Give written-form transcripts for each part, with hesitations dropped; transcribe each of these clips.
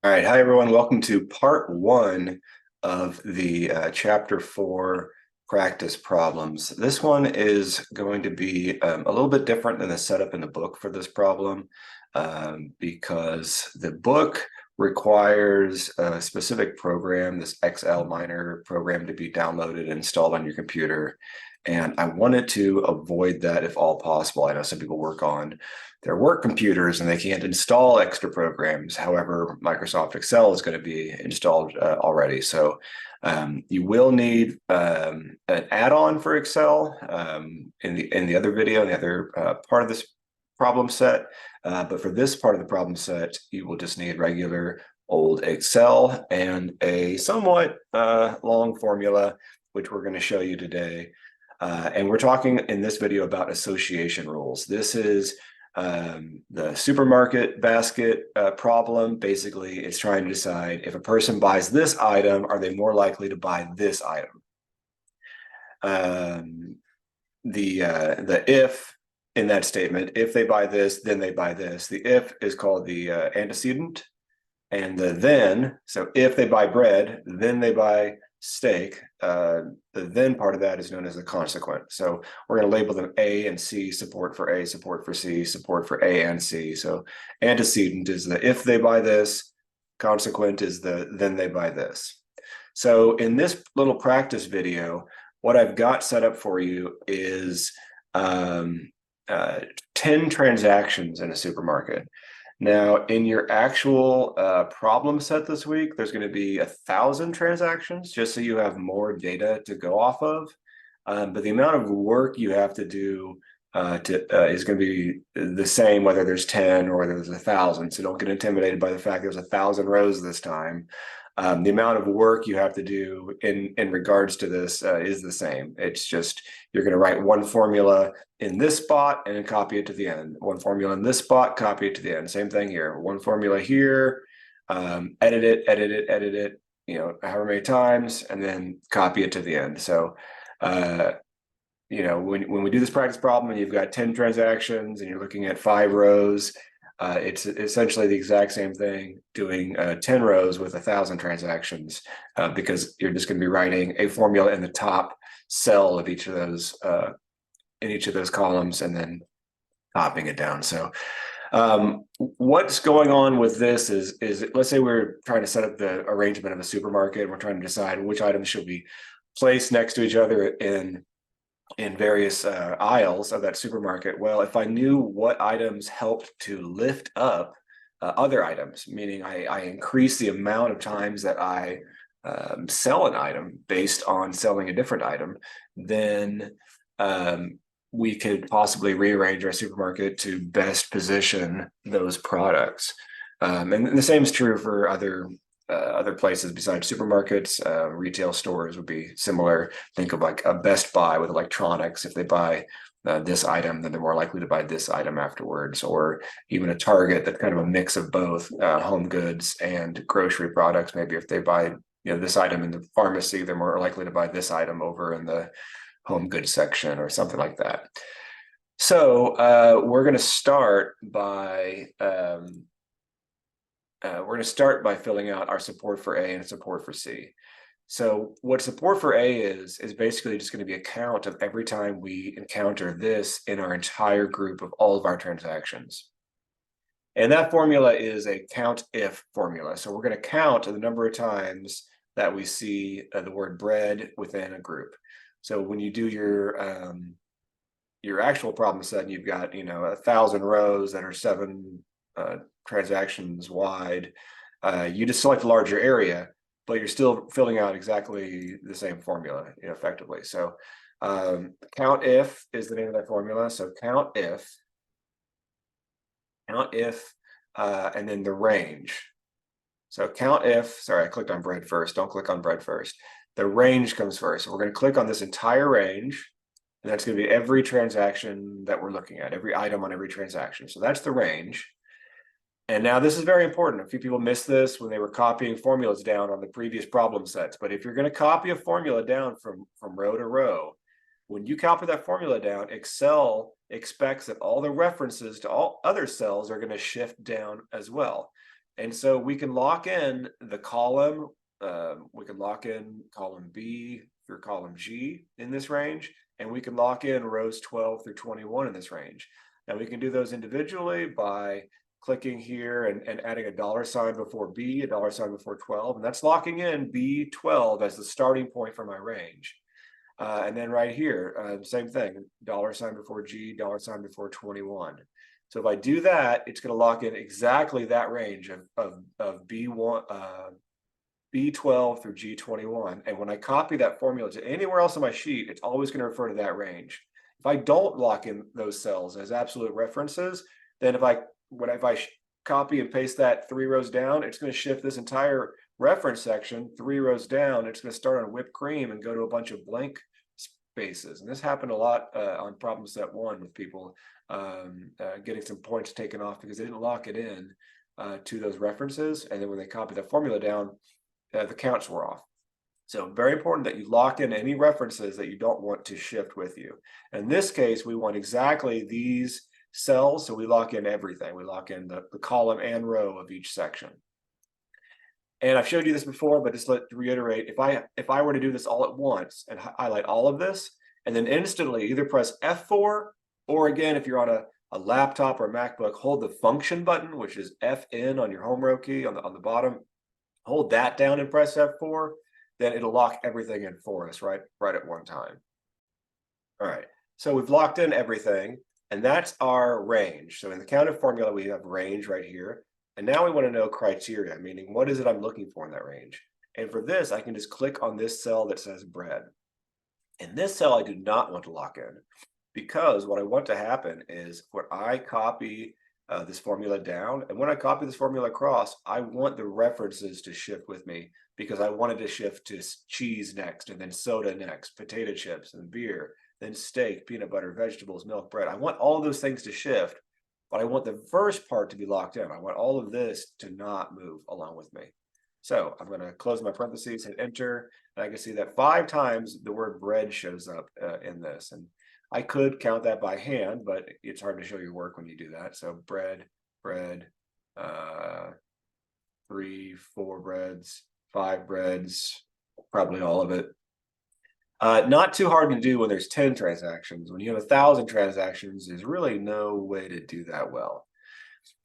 All right, hi everyone. Welcome to part one of the chapter 4 practice problems. This one is going to be a little bit different than the setup in the book for this problem because the book requires a specific program, this XL minor program, to be downloaded and installed on your computer. And I wanted to avoid that if all possible. I know some people work on their work computers and they can't install extra programs. However, Microsoft Excel is going to be installed already. So you will need an add-on for Excel in the other video, in the other part of this problem set. But for this part of the problem set, you will just need regular old Excel and a somewhat long formula, which we're going to show you today. And we're talking in this video about association rules. This is the supermarket basket problem. Basically, it's trying to decide if a person buys this item, are they more likely to buy this item? The if in that statement, if they buy this, then they buy this. The if is called the antecedent, and the then, so if they buy bread, then they buy steak, the then part of that is known as the consequent. So we're going to label them A and C, support for A, support for C, support for A and C. So antecedent is the if they buy this, consequent is the then they buy this. So in this little practice video, what I've got set up for you is 10 transactions in a supermarket. Now, in your actual problem set this week, there's going to be 1,000 transactions, just so you have more data to go off of. But the amount of work you have to do is going to be the same whether there's 10 or there's 1,000. So don't get intimidated by the fact there's 1,000 rows this time. The amount of work you have to do in regards to this is the same. It's just you're going to write one formula in this spot and then copy it to the end. One formula in this spot, copy it to the end. Same thing here. One formula here, edit it, however many times, and then copy it to the end. So, when we do this practice problem and you've got 10 transactions and you're looking at 5 rows, it's essentially the exact same thing doing 10 rows with 1,000 transactions because you're just going to be writing a formula in the top cell of each of those in each of those columns and then copying it down. So what's going on with this is let's say we're trying to set up the arrangement of a supermarket and we're trying to decide which items should be placed next to each other in various aisles of that supermarket. Well, if I knew what items helped to lift up other items, meaning I increase the amount of times that I sell an item based on selling a different item, then we could possibly rearrange our supermarket to best position those products. And the same is true for other places besides supermarkets. Retail stores would be similar. Think of like a Best Buy with electronics. If they buy this item, then they're more likely to buy this item afterwards. Or even a Target that's kind of a mix of both home goods and grocery products. Maybe if they buy this item in the pharmacy, they're more likely to buy this item over in the home goods section or something like that. So we're going to start by filling out our support for A and support for C. So what support for A is basically just going to be a count of every time we encounter this in our entire group of all of our transactions. And that formula is a count if formula. So we're going to count the number of times that we see the word bread within a group. So when you do your actual problem set, and you've got 1,000 rows that are 7 transactions wide, you just select a larger area, but you're still filling out exactly the same formula effectively. So count if is the name of that formula. So count if, and then the range. So count if, sorry, I clicked on bread first. Don't click on bread first. The range comes first. So we're going to click on this entire range, and that's going to be every transaction that we're looking at, every item on every transaction. So that's the range. And now this is very important. A few people missed this when they were copying formulas down on the previous problem sets. But if you're going to copy a formula down from row to row, when you copy that formula down, Excel expects that all the references to all other cells are going to shift down as well. And so we can lock in the column. We can lock in column B through column G in this range, and we can lock in rows 12 through 21 in this range. Now we can do those individually by clicking here and adding a $ before B, a $ before 12, and that's locking in B12 as the starting point for my range. And then right here, same thing, $ before G, $ before 21. So if I do that, it's going to lock in exactly that range of B1, B12 through G21. And when I copy that formula to anywhere else on my sheet, it's always going to refer to that range. If I don't lock in those cells as absolute references, then if I copy and paste that 3 rows down, it's going to shift this entire reference section 3 rows down. It's going to start on whipped cream and go to a bunch of blank spaces. And this happened a lot on problem set 1 with people getting some points taken off because they didn't lock it in to those references. And then when they copy the formula down, the counts were off. So very important that you lock in any references that you don't want to shift with you. In this case, we want exactly these cells, so we lock in everything. We lock in the column and row of each section. And I've showed you this before, but just to reiterate, if I were to do this all at once and highlight all of this, and then instantly either press F4, or again, if you're on a laptop or a MacBook, hold the function button, which is FN on your home row key on the bottom, hold that down and press F4, then it'll lock everything in for us right at one time. All right, so we've locked in everything, and that's our range. So in the countif formula, we have range right here. And now we want to know criteria, meaning what is it I'm looking for in that range? And for this, I can just click on this cell that says bread. In this cell, I do not want to lock in, because what I want to happen is when I copy this formula down, and when I copy this formula across, I want the references to shift with me, because I wanted to shift to cheese next, and then soda next, potato chips, and beer, then steak, peanut butter, vegetables, milk, bread. I want all of those things to shift, but I want the first part to be locked in. I want all of this to not move along with me. So I'm going to close my parentheses, hit enter, and I can see that 5 times the word bread shows up in this. And I could count that by hand, but it's hard to show your work when you do that. So bread, 3, 4 breads, 5 breads, probably all of it. Not too hard to do when there's 10 transactions. When you have 1,000 transactions, there's really no way to do that well.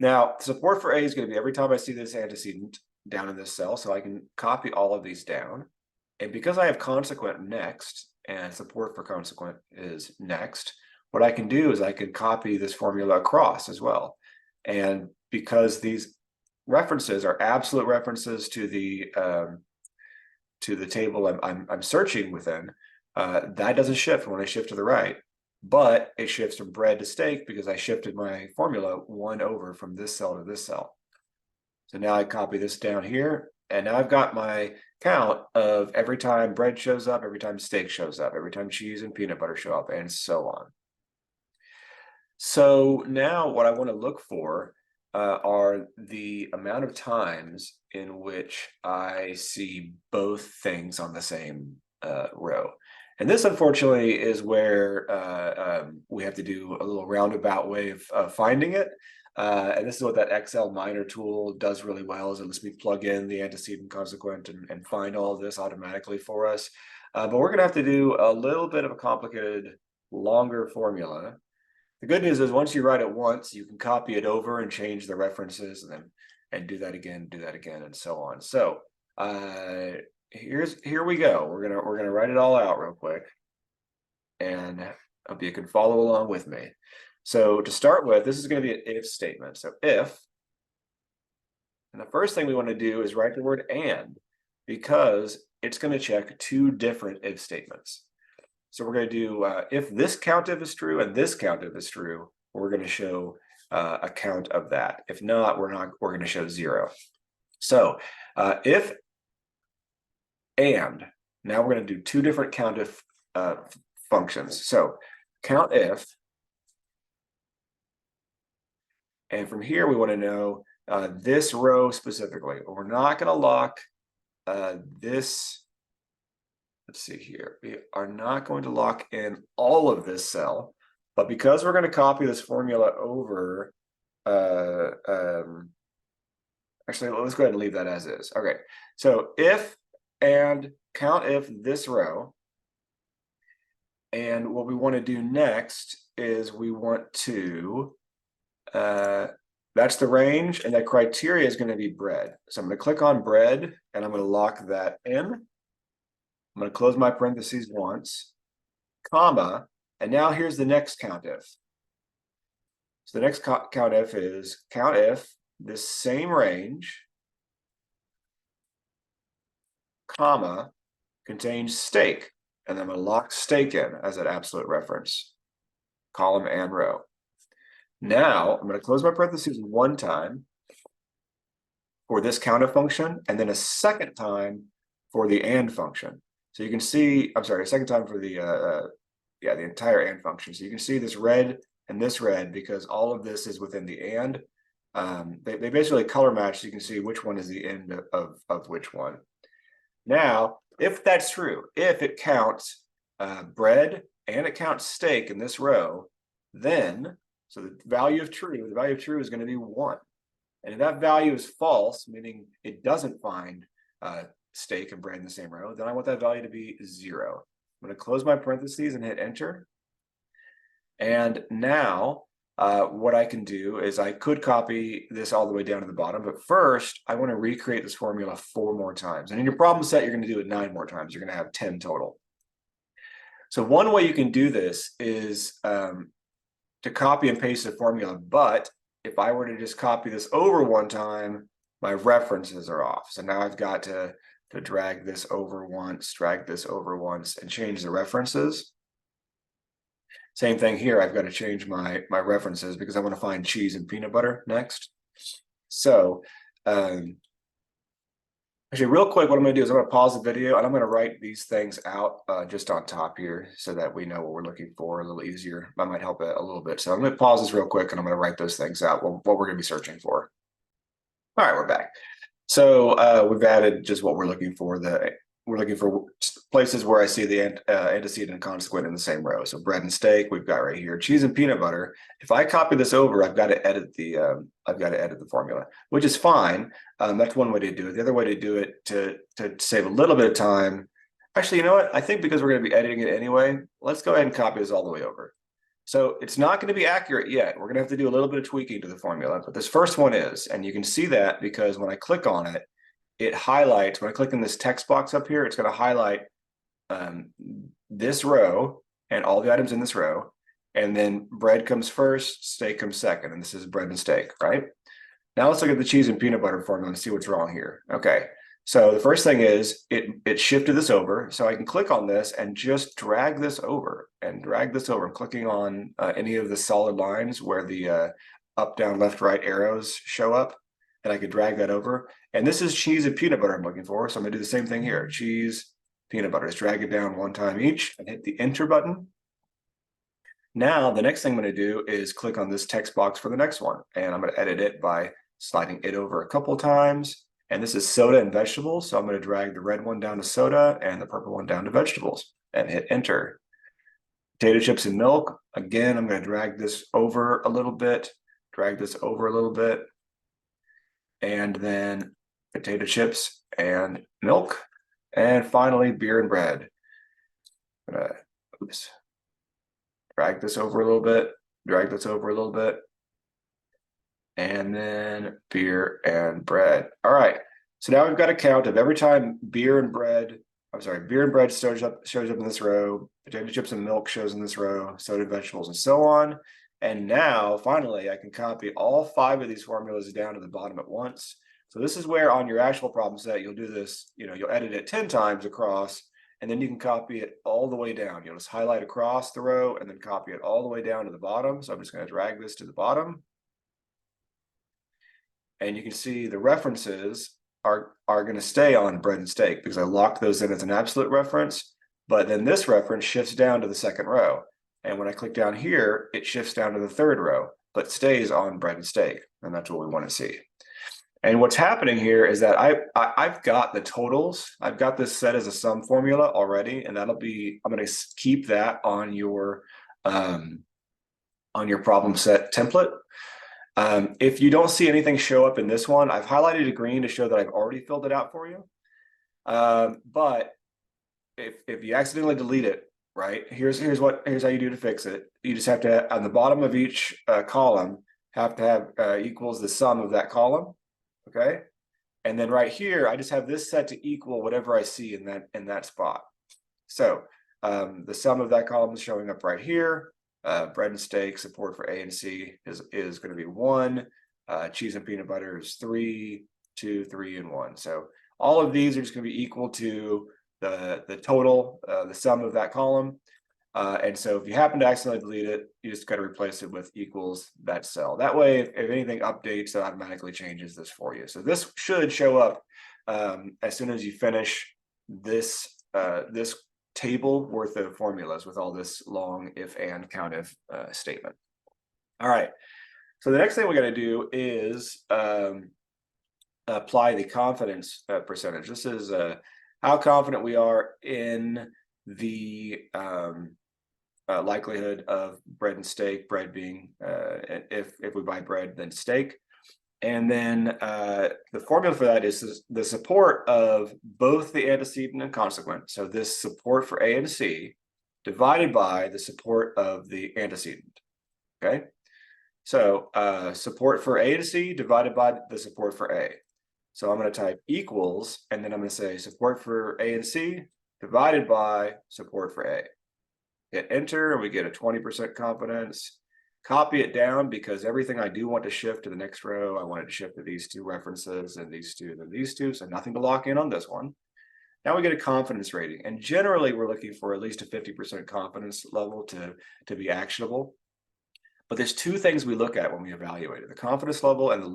Now, support for A is going to be every time I see this antecedent down in this cell, so I can copy all of these down. And because I have consequent next, and support for consequent is next, what I can do is I can copy this formula across as well. And because these references are absolute references to the table I'm searching within, that doesn't shift when I shift to the right, but it shifts from bread to steak because I shifted my formula 1 over from this cell to this cell. So now I copy this down here, and now I've got my count of every time bread shows up, every time steak shows up, every time cheese and peanut butter show up, and so on. So now what I want to look for are the amount of times in which I see both things on the same row. And this, unfortunately, is where we have to do a little roundabout way of finding it. And this is what that Excel minor tool does really well, is it lets me plug in the antecedent, consequent, and find all of this automatically for us. But we're going to have to do a little bit of a complicated, longer formula. The good news is once you write it once, you can copy it over and change the references, and do that again, and so on. So here we go. We're gonna write it all out real quick, and I hope you can follow along with me. So to start with, this is going to be an if statement. So if, and the first thing we want to do is write the word and, because it's going to check 2 different if statements. So we're going to do if this countif is true and this countif is true, we're going to show a count of that. If not, we're going to show 0. So if and, now we're going to do 2 different countif functions. So count if, and from here we want to know this row specifically. We're not going to lock this. Let's see here. We are not going to lock in all of this cell, but because we're going to copy this formula over Actually, let's go ahead and leave that as is. Okay, so if and count if this row. And what we want to do next is we want to, that's the range, and that criteria is going to be bread. So I'm going to click on bread, and I'm going to lock that in. I'm going to close my parentheses once, comma, and now here's the next count if. So the next count if is count if this same range, comma, contains steak. And then I'm going to lock steak in as an absolute reference, column and row. Now I'm going to close my parentheses one time for this countif function, and then a second time for the and function. So you can see, I'm sorry, a second time for the entire and function. So you can see this red and this red because all of this is within the and. They basically color match so you can see which one is the end of which one. Now, if that's true, if it counts bread and it counts steak in this row, then, so the value of true is going to be 1. And if that value is false, meaning it doesn't find steak and bread in the same row, then I want that value to be 0. I'm going to close my parentheses and hit enter. And now what I can do is I could copy this all the way down to the bottom, but first I want to recreate this formula 4 more times. And in your problem set, you're going to do it 9 more times. You're going to have 10 total. So one way you can do this is to copy and paste the formula, but if I were to just copy this over one time, my references are off. So now I've got to drag this over once, and change the references. Same thing here, I've got to change my references because I want to find cheese and peanut butter next. So actually real quick, what I'm going to do is I'm going to pause the video and I'm going to write these things out just on top here so that we know what we're looking for a little easier. That might help it a little bit. So I'm going to pause this real quick and I'm going to write those things out, what we're going to be searching for. All right, we're back. So we've added just what we're looking for. We're looking for places where I see the antecedent and consequent in the same row. So bread and steak, we've got right here. Cheese and peanut butter. If I copy this over, I've got to edit the formula, which is fine. That's one way to do it. The other way to do it to save a little bit of time. Actually, you know what? I think because we're going to be editing it anyway, let's go ahead and copy this all the way over. So it's not going to be accurate yet. We're going to have to do a little bit of tweaking to the formula, but this first one is, and you can see that because when I click on it, it highlights, when I click in this text box up here, it's going to highlight this row and all the items in this row. And then bread comes first, steak comes second. And this is bread and steak, right? Now let's look at the cheese and peanut butter formula and see what's wrong here. Okay, so the first thing is it shifted this over. So I can click on this and just drag this over and drag this over. I'm clicking on any of the solid lines where the up, down, left, right arrows show up. And I could drag that over. And this is cheese and peanut butter I'm looking for. So I'm gonna do the same thing here. Cheese, peanut butter. Just drag it down one time each and hit the enter button. Now, the next thing I'm gonna do is click on this text box for the next one. And I'm gonna edit it by sliding it over a couple times. And this is soda and vegetables. So I'm gonna drag the red one down to soda and the purple one down to vegetables and hit enter. Potato chips and milk. Again, I'm gonna drag this over a little bit, and then potato chips and milk, and finally beer and bread. Drag this over a little bit, and then beer and bread. All right, so now we've got a count of every time beer and bread shows up in this row, potato chips and milk shows in this row, soda, vegetables, and so on. And now, finally, I can copy all 5 of these formulas down to the bottom at once. So this is where on your actual problem set, you'll do this, you'll edit it 10 times across, and then you can copy it all the way down. You'll just highlight across the row and then copy it all the way down to the bottom. So I'm just going to drag this to the bottom. And you can see the references are going to stay on bread and steak because I locked those in as an absolute reference. But then this reference shifts down to the second row. And when I click down here, it shifts down to the third row, but stays on bread and steak. And that's what we want to see. And what's happening here is that I've got the totals. I've got this set as a sum formula already, and I'm going to keep that on your problem set template. If you don't see anything show up in this one, I've highlighted it green to show that I've already filled it out for you. But if you accidentally delete it, right, here's how you do to fix it. You just have to, on the bottom of each column, have to have equals the sum of that column. Okay. And then right here, I just have this set to equal whatever I see in that spot. So the sum of that column is showing up right here. Bread and steak support for A and C is going to be 1. Cheese and peanut butter is 3, 2, 3, and 1. So all of these are just going to be equal to the total, the sum of that column. And so if you happen to accidentally delete it, you just got to replace it with equals that cell. That way, if anything updates, it automatically changes this for you. So this should show up as soon as you finish this this table worth of formulas with all this long if and countif statement. All right. So the next thing we got to do is apply the confidence percentage. This is how confident we are in the likelihood of bread and steak, bread being if we buy bread, then steak. And then the formula for that is the support of both the antecedent and consequent. So this support for A and C divided by the support of the antecedent. Okay. So support for A and C divided by the support for A. So I'm going to type equals, and then I'm going to say support for A and C divided by support for A. Hit enter, and we get a 20% confidence. Copy it down because everything I do want to shift to the next row, I want it to shift to these two references and these two, then these two. So nothing to lock in on this one. Now we get a confidence rating. And generally, we're looking for at least a 50% confidence level to be actionable. But there's two things we look at when we evaluate it: the confidence level and the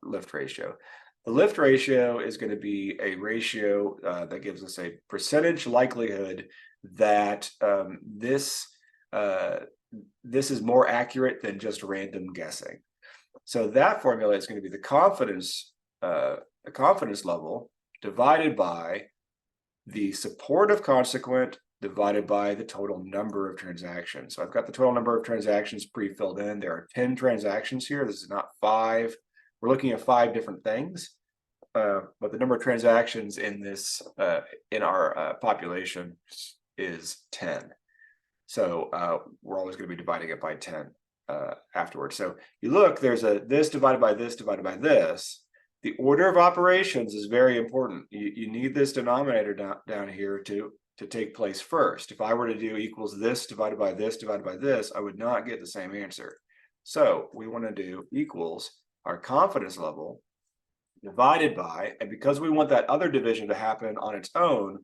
lift ratio. The lift ratio is going to be a ratio that gives us a percentage likelihood that this is more accurate than just random guessing. So that formula is going to be the confidence level divided by the support of consequent divided by the total number of transactions. So I've got the total number of transactions pre-filled in. There are 10 transactions here. This is not 5. We're looking at 5 different things, but the number of transactions in this in our population is 10. So we're always going to be dividing it by 10 afterwards. So you look, there's a this divided by this divided by this. The order of operations is very important. You need this denominator down here to take place first. If I were to do equals this divided by this divided by this, I would not get the same answer. So we want to do equals our confidence level divided by, and because we want that other division to happen on its own,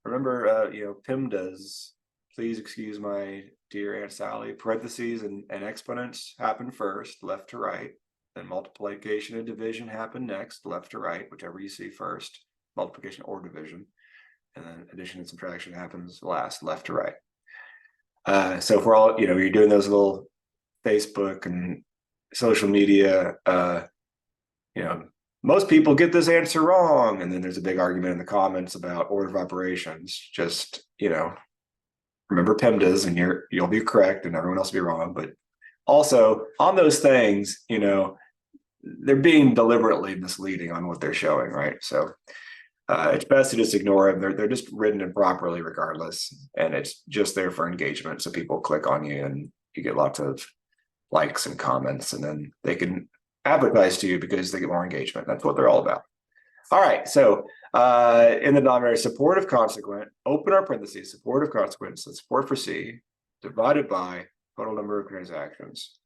remember, PIMDAs, please excuse my dear Aunt Sally, parentheses and exponents happen first, left to right. Then multiplication and division happen next, left to right, whichever you see first, multiplication or division. And then addition and subtraction happens last, left to right. So if we're all, you're doing those little Facebook and social media, most people get this answer wrong. And then there's a big argument in the comments about order of operations. Just, remember PIMDAs and you'll be correct and everyone else will be wrong. But also on those things, they're being deliberately misleading on what they're showing, right? So it's best to just ignore them. They're just written improperly regardless. And it's just there for engagement. So people click on you and you get lots of likes and comments, and then they can advertise to you because they get more engagement. That's what they're all about. All right, so in the denominator, support of consequent, open our parentheses, support of consequent, so support for C, divided by total number of transactions.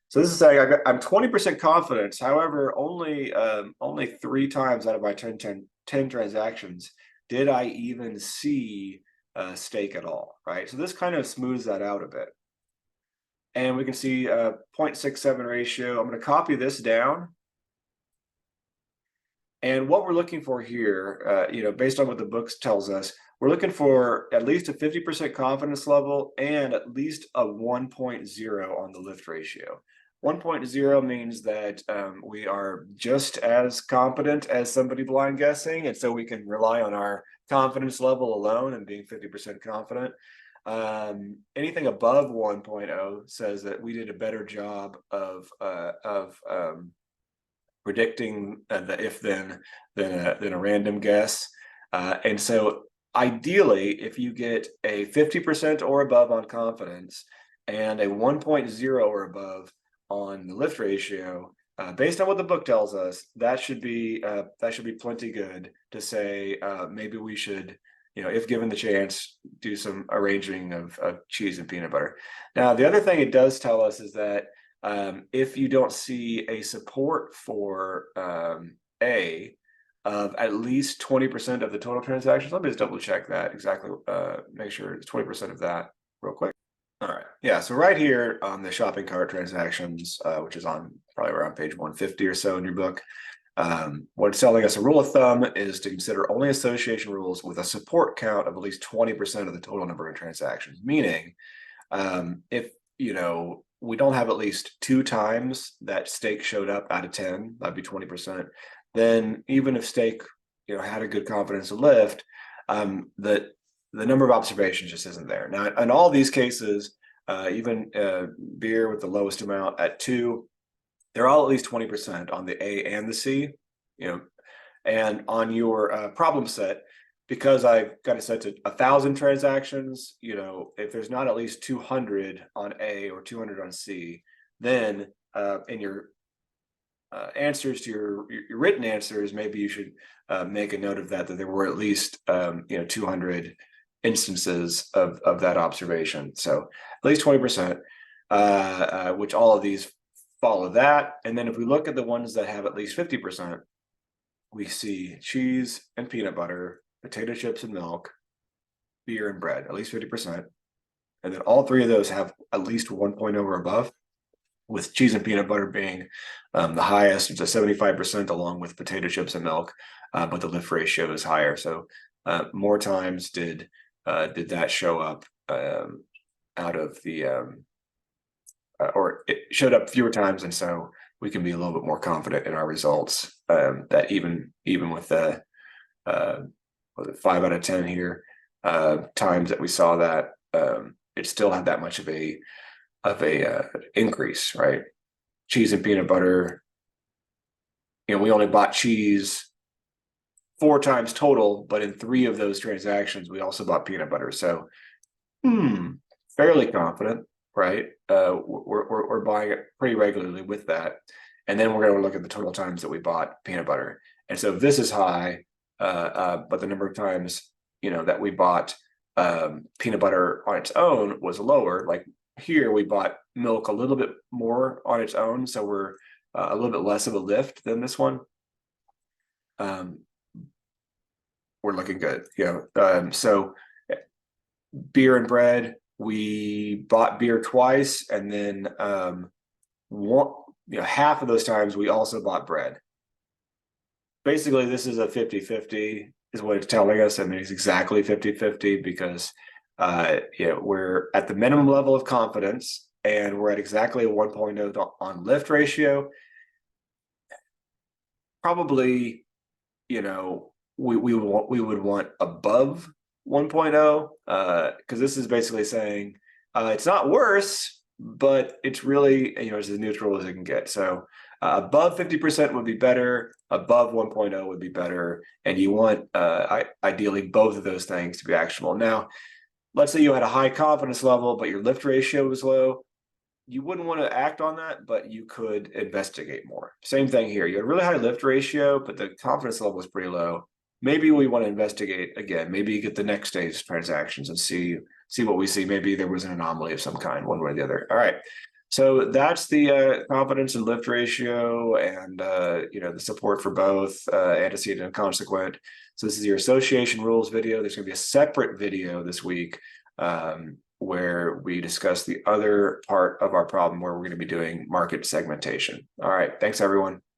So this is saying I'm 20% confidence. However, only 3 times out of my 10 transactions did I even see steak at all, right? So this kind of smooths that out a bit. And we can see 0.67 ratio. I'm going to copy this down. And what we're looking for here, based on what the book tells us, we're looking for at least a 50% confidence level and at least a 1.0 on the lift ratio. 1.0 means that we are just as competent as somebody blind guessing, and so we can rely on our confidence level alone and being 50% confident. Anything above 1.0 says that we did a better job of predicting the if then than a random guess. And so ideally, if you get a 50% or above on confidence and a 1.0 or above on the lift ratio, based on what the book tells us, that should be plenty good to say maybe we should, if given the chance, do some arranging of cheese and peanut butter. Now, the other thing it does tell us is that if you don't see a support for A of at least 20% of the total transactions, let me just double check that exactly, make sure it's 20% of that real quick. All right, yeah, so right here on the shopping cart transactions, which is on probably around page 150 or so in your book, what it's telling us, a rule of thumb is to consider only association rules with a support count of at least 20% of the total number of transactions, meaning if we don't have at least 2 times that steak showed up out of 10, that'd be 20%. Then even if steak, had a good confidence to lift, the number of observations just isn't there. Now, in all these cases, even beer with the lowest amount at 2, they're all at least 20% on the A and the C, and on your problem set, because I've got it set to 1,000 transactions, if there's not at least 200 on A or 200 on C, then in your answers to your written answers, maybe you should make a note of that there were at least 200 instances of that observation. So at least 20%, which all of these follow that. And then if we look at the ones that have at least 50%, we see cheese and peanut butter, potato chips and milk, beer and bread, at least 50%. And then all 3 of those have at least 1.0 or above, with cheese and peanut butter being the highest. It's a 75% along with potato chips and milk, but the lift ratio is higher. So more times did that show up out of the or it showed up fewer times, and so we can be a little bit more confident in our results, that even with the 5 out of 10 here times that we saw that, it still had that much of a increase, right? Cheese and peanut butter, we only bought cheese 4 times total, but in 3 of those transactions we also bought peanut butter. So fairly confident, right? We're buying it pretty regularly with that. And then we're going to look at the total times that we bought peanut butter. And so this is high, but the number of times that we bought peanut butter on its own was lower. Like here we bought milk a little bit more on its own, so we're a little bit less of a lift than this one. We're looking good. So beer and bread, we bought beer twice, and then half of those times we also bought bread. Basically, this is a 50-50 is what it's telling us. I mean, it's exactly 50-50 because we're at the minimum level of confidence, and we're at exactly a 1.0 on lift ratio. Probably, we would want above 1.0, because this is basically saying it's not worse, but it's really as neutral as it can get. So above 50% would be better, above 1.0 would be better, and you want ideally both of those things to be actionable. Now, let's say you had a high confidence level, but your lift ratio was low. You wouldn't want to act on that, but you could investigate more. Same thing here. You had a really high lift ratio, but the confidence level was pretty low. Maybe we want to investigate again. Maybe you get the next day's transactions and see what we see. Maybe there was an anomaly of some kind, one way or the other. All right. So that's the confidence and lift ratio, and the support for both antecedent and consequent. So this is your association rules video. There's going to be a separate video this week where we discuss the other part of our problem, where we're going to be doing market segmentation. All right. Thanks, everyone.